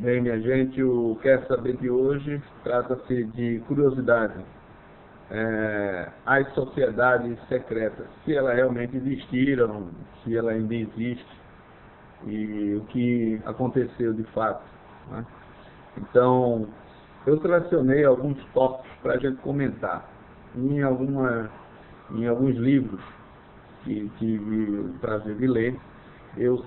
Bem, minha gente, o Quer Saber de hoje trata-se de curiosidade. As sociedades secretas, se elas realmente existiram, se ela ainda existe, e o que aconteceu de fato, né? Então, eu selecionei alguns tópicos para a gente comentar. Em alguns livros que tive o prazer de ler, eu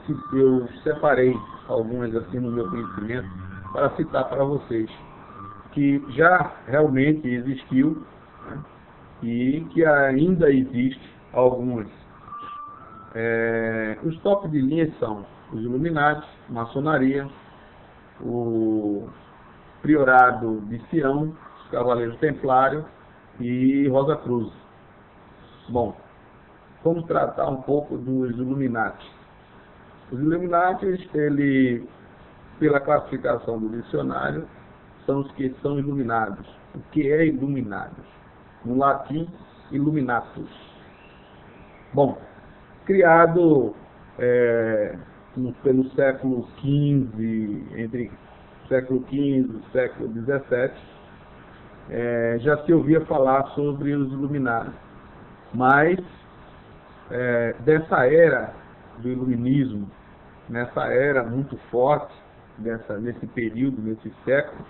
separei algumas assim no meu conhecimento para citar para vocês, que já realmente existiu, né, e que ainda existe algumas. Os topos de linha são os Illuminati, maçonaria, o Priorado de Sião, os Cavaleiros Templários e Rosa Cruz. Bom, vamos tratar um pouco dos Illuminati. Os Illuminati, ele, pela classificação do dicionário, são os que são iluminados. O que é iluminados? No latim, illuminatus. Bom, criado pelo século XV, entre século XV e século XVII, já se ouvia falar sobre os iluminados. Mas, dessa era do iluminismo, nessa era muito forte, nesse período, nesse século,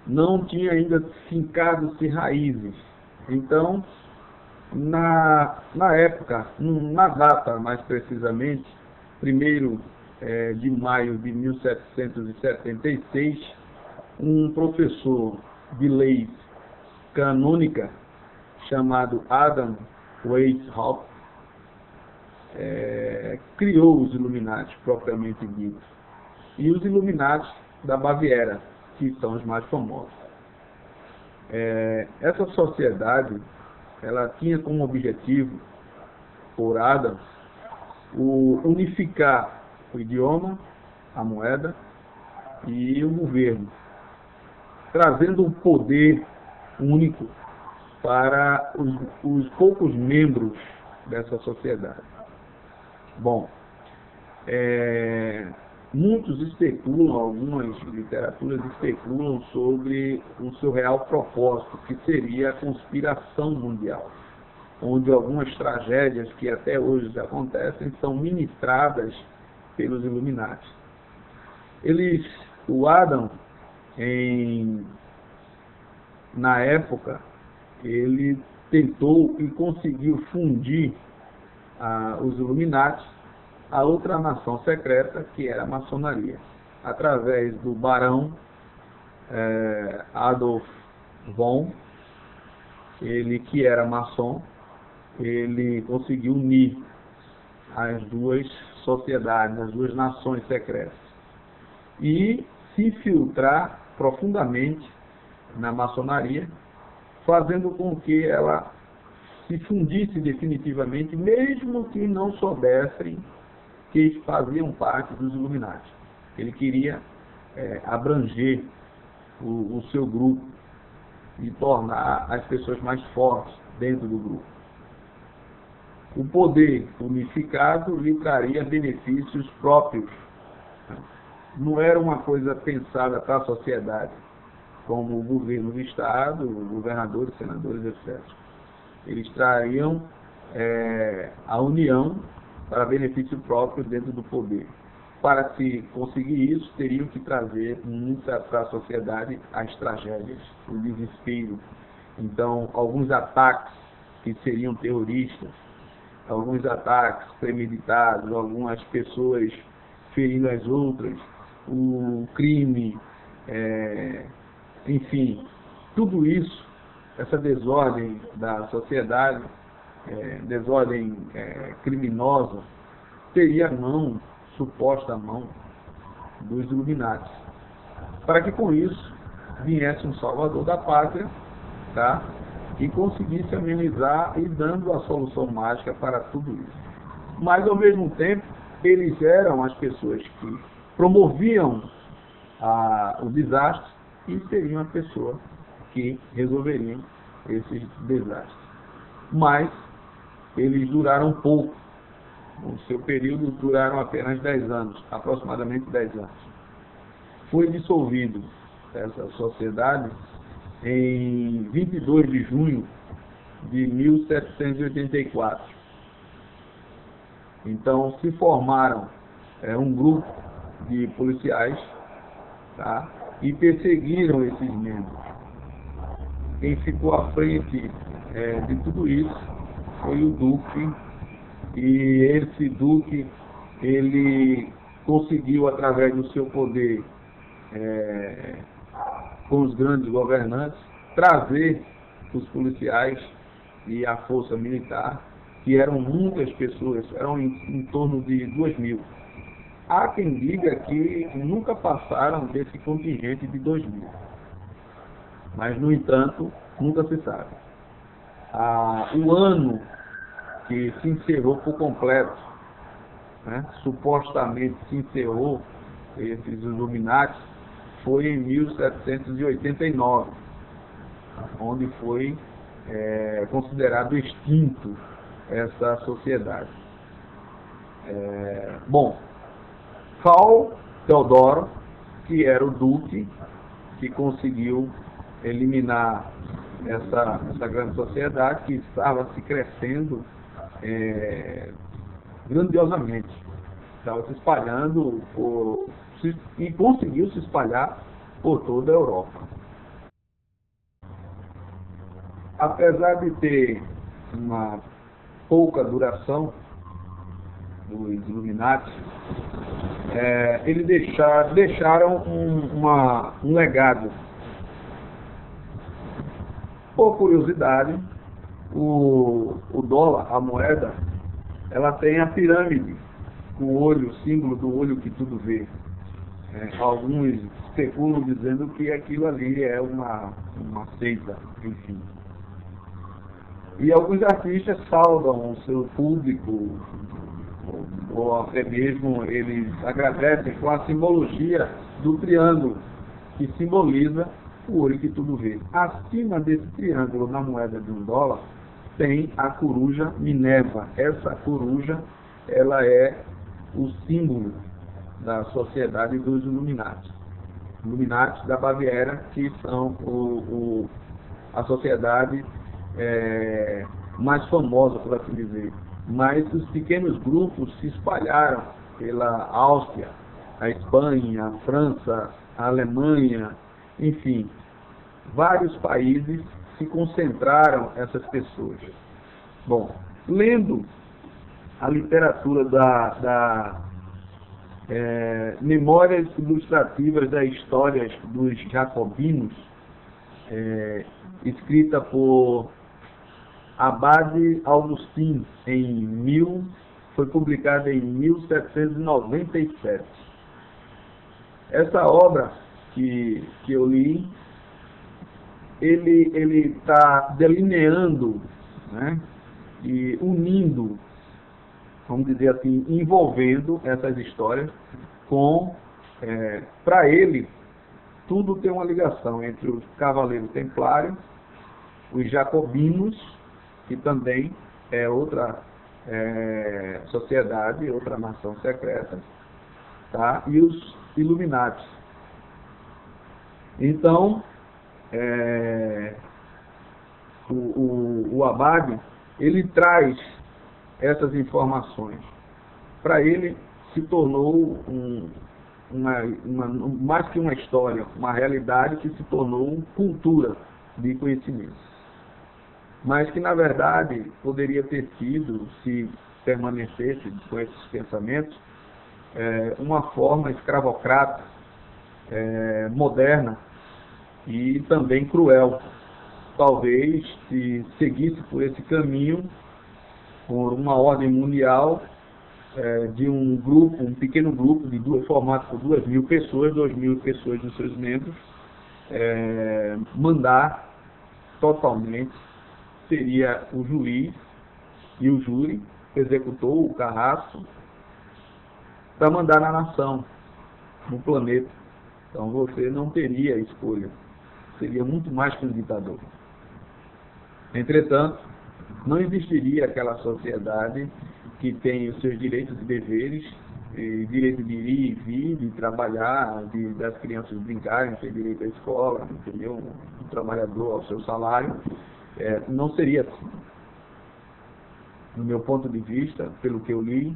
não tinha ainda fincado-se raízes. Então, na época, na data mais precisamente, 1º de maio de 1776, um professor de leis canônica chamado Adam Weishaupt criou os Illuminati propriamente dito, e os Illuminati da Baviera, que são os mais famosos. Essa sociedade, ela tinha como objetivo, por Adam, unificar o idioma, a moeda e o governo, trazendo um poder único para os poucos membros dessa sociedade. Bom, muitos especulam, algumas literaturas especulam sobre o seu real propósito, que seria a conspiração mundial, onde algumas tragédias que até hoje acontecem são ministradas pelos Illuminati. O Adam, na época, ele tentou e conseguiu fundir os Illuminati a outra nação secreta, que era a maçonaria, através do barão Adolf von, ele que era maçom, ele conseguiu unir as duas sociedades, as duas nações secretas, e se infiltrar profundamente na maçonaria, fazendo com que ela se fundisse definitivamente, mesmo que não soubessem que faziam parte dos Illuminati. Ele queria abranger o seu grupo e tornar as pessoas mais fortes dentro do grupo. O poder unificado lhe traria benefícios próprios. Não era uma coisa pensada para a sociedade, como o governo do Estado, governadores, senadores, etc. Eles trariam a união para benefício próprio dentro do poder. Para se conseguir isso, teriam que trazer para a sociedade as tragédias, o desespero. Então, alguns ataques que seriam terroristas, alguns ataques premeditados, algumas pessoas ferindo as outras, o crime, enfim, tudo isso, essa desordem da sociedade, desordem criminosa, teria suposta mão dos Illuminati, para que com isso viesse um salvador da pátria, tá? E conseguisse amenizar e dando a solução mágica para tudo isso. Mas ao mesmo tempo, eles eram as pessoas que promoviam o desastre e seriam a pessoa que resolveriam esses desastres. Mas eles duraram pouco. No seu período duraram apenas 10 anos, aproximadamente 10 anos. foi dissolvido essa sociedade em 22 de junho de 1784. Então se formaram um grupo de policiais, tá? E perseguiram esses membros. Quem ficou à frente de tudo isso foi o Duque, e esse Duque, ele conseguiu, através do seu poder com os grandes governantes, trazer os policiais e a força militar, que eram muitas pessoas, eram em torno de 2.000. Há quem diga que nunca passaram desse contingente de 2.000. Mas, no entanto, nunca se sabe. O ano que se encerrou por completo, né, supostamente se encerrou esses Illuminati, foi em 1789, onde foi considerado extinto essa sociedade. Bom, Karl Theodor, que era o Duque, que conseguiu eliminar essa grande sociedade que estava se crescendo grandiosamente, estava se espalhando e conseguiu se espalhar por toda a Europa. Apesar de ter uma pouca duração dos Illuminati, eles deixaram um legado. Por curiosidade, o dólar, a moeda, ela tem a pirâmide, o olho, o símbolo do olho que tudo vê. Alguns especulam dizendo que aquilo ali é uma seita, enfim. E alguns artistas saudam o seu público, ou até mesmo eles agradecem com a simbologia do triângulo, que simboliza o olho que tudo vê. Acima desse triângulo, na moeda de $1, tem a coruja Minerva. Essa coruja, ela é o símbolo da sociedade dos Illuminati. Illuminati da Baviera, que são a sociedade mais famosa, por assim dizer. Mas os pequenos grupos se espalharam pela Áustria, a Espanha, a França, a Alemanha, enfim, vários países se concentraram essas pessoas. Bom, lendo a literatura Memórias Ilustrativas das Histórias dos Jacobinos, escrita por Abade Augustin, foi publicada em 1797. Essa obra que eu li, ele está delineando, né, e unindo, vamos dizer assim, envolvendo essas histórias com, para ele, tudo tem uma ligação entre os Cavaleiros Templários, os Jacobinos, que também é outra sociedade, outra nação secreta, tá? E os Illuminati. Então, o Abade, ele traz essas informações. Para ele, se tornou mais que uma história, uma realidade que se tornou cultura de conhecimento. Mas que, na verdade, poderia ter sido, se permanecesse com esses pensamentos, uma forma escravocrata, moderna e também cruel. Talvez, se seguisse por esse caminho, por uma ordem mundial, de um grupo, um pequeno grupo, formado por 2.000 pessoas, 2.000 pessoas dos seus membros, mandar totalmente, seria o juiz e o júri, executou o carrasco, para mandar na nação, no planeta. Então você não teria escolha, seria muito mais que um ditador. Entretanto, não existiria aquela sociedade que tem os seus direitos e deveres direito de ir e vir, de trabalhar, das crianças brincarem, ter direito à escola, entendeu? O trabalhador ao seu salário, não seria assim. No meu ponto de vista, pelo que eu li,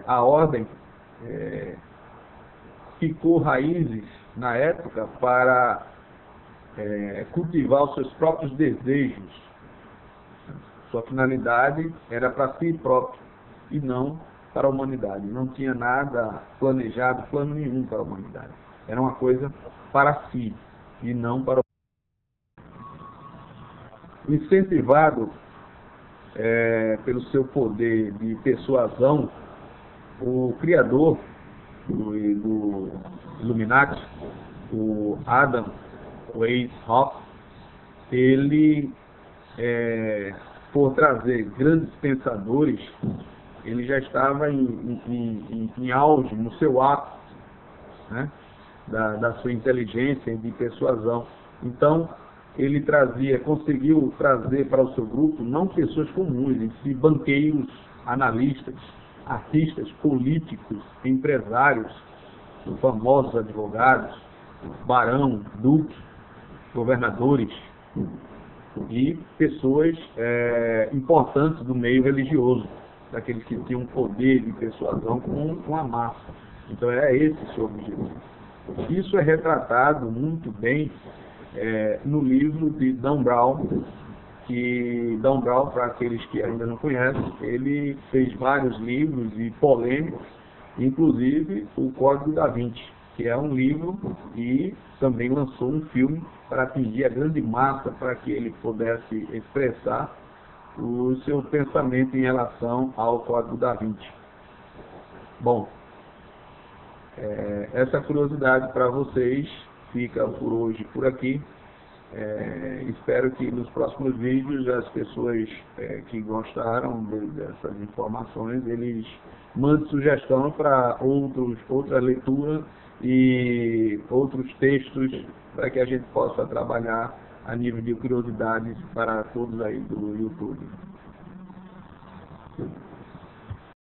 a ordem ficou raízes na época para cultivar os seus próprios desejos. Sua finalidade era para si próprio e não para a humanidade. Não tinha nada planejado, plano nenhum para a humanidade. Era uma coisa para si e não para o incentivado pelo seu poder de persuasão. O criador do Illuminati, o Adam Weishaupt, ele, por trazer grandes pensadores, ele já estava em auge, no seu ápice, né, da sua inteligência de persuasão. Então, ele conseguiu trazer para o seu grupo não pessoas comuns, em si banqueiros, analistas, artistas, políticos, empresários, famosos advogados, barão, duque, governadores e pessoas importantes do meio religioso, daqueles que tinham poder de persuasão com a massa. Então é esse o seu objetivo. Isso é retratado muito bem no livro de Dan Brown, que Dan Brown, para aqueles que ainda não conhecem, ele fez vários livros e polêmicos, inclusive o Código da Vinci, que é um livro e também lançou um filme para atingir a grande massa, para que ele pudesse expressar o seu pensamento em relação ao Código da Vinci. Bom, essa curiosidade para vocês fica por hoje por aqui. Espero que nos próximos vídeos as pessoas que gostaram dessas informações, eles mandem sugestão para outra leitura e outros textos para que a gente possa trabalhar a nível de curiosidades para todos aí do YouTube.